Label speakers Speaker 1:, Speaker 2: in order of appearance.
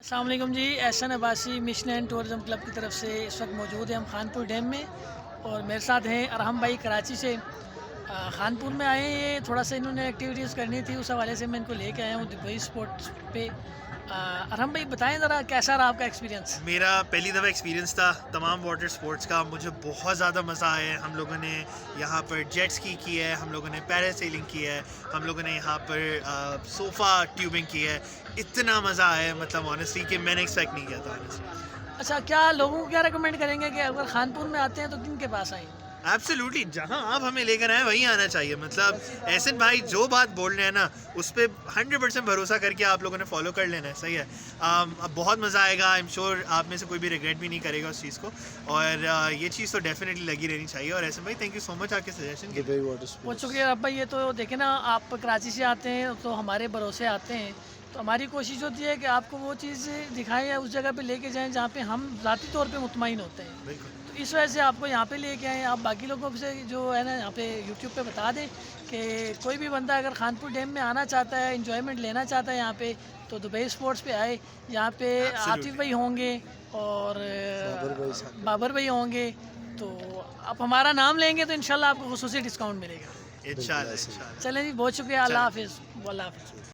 Speaker 1: अस्सलाम वालेकुम जी। Ehsan Abbasi mission and tourism club की तरफ से इस वक्त मौजूद हैं हम खानपुर डैम में, और मेरे साथ हैं अरहम भाई कराची से। खानपुर में आए हैं, ये थोड़ा सा इन्होंने एक्टिविटीज़ करनी थी, उस हवाले से मैं इनको लेके आया हूँ दुबई स्पोर्ट्स पे। अरहम भाई बताएं ज़रा, कैसा रहा आपका एक्सपीरियंस?
Speaker 2: मेरा पहली दफ़ा एक्सपीरियंस था तमाम वाटर स्पोर्ट्स का। मुझे बहुत ज़्यादा मज़ा आया है। हम लोगों ने यहाँ पर जेट स्की की है, हम लोगों ने पैरासेलिंग की है, हम लोगों ने यहाँ पर सोफ़ा ट्यूबिंग की है। इतना मज़ा आया है, मतलब ऑनेस्टली, कि मैंने एक्सपेक्ट नहीं किया था ऑनेस्टली।
Speaker 1: अच्छा, क्या लोगों को क्या रिकमेंड करेंगे कि अगर खानपुर में आते हैं तो किन के पास आएँ?
Speaker 2: एब्सोल्युटली, जहाँ आप हमें लेकर आए वहीं आना चाहिए। मतलब एहसन भाई जो बात बोल रहे हैं ना, उस पर 100% भरोसा करके आप लोगों ने फॉलो कर लेना है। सही है। अब बहुत मज़ा आएगा। आई एम श्योर आप में से कोई भी रिग्रेट भी नहीं करेगा उस चीज़ को। और ये चीज़ तो डेफिनेटली लगी रहनी चाहिए। और एहसन भाई, थैंक यू सो मच आपके सजेशन के लिए।
Speaker 1: बहुत शुक्रिया अब्बा। ये तो देखें ना, आप कराची से आते हैं तो हमारे भरोसे आते हैं, तो हमारी कोशिश होती है कि आपको वो चीज़ दिखाएं या उस जगह पे लेके जाएं जहाँ पे हम ज़ाती तौर पे मुतमईन होते हैं।
Speaker 2: बिल्कुल।
Speaker 1: तो इस वजह से आपको यहाँ पे लेके आए। आप बाकी लोगों से जो है ना यहाँ पे यूट्यूब पे बता दें कि कोई भी बंदा अगर खानपुर डैम में आना चाहता है, इंजॉयमेंट लेना चाहता है यहाँ पे, तो दुबई स्पोर्ट्स पे आए। यहाँ पे आतिफ
Speaker 2: एब्सोल्युटली।
Speaker 1: भाई होंगे और बाबर भाई होंगे। तो आप हमारा नाम लेंगे तो इंशाल्लाह आपको खुसूसी डिस्काउंट मिलेगा।
Speaker 2: इंशाल्लाह इंशाल्लाह।
Speaker 1: चलें जी, बहुत शुक्रिया। अल्लाह
Speaker 2: चलें।
Speaker 1: हाफिज़। अल्लाह हाफिज़।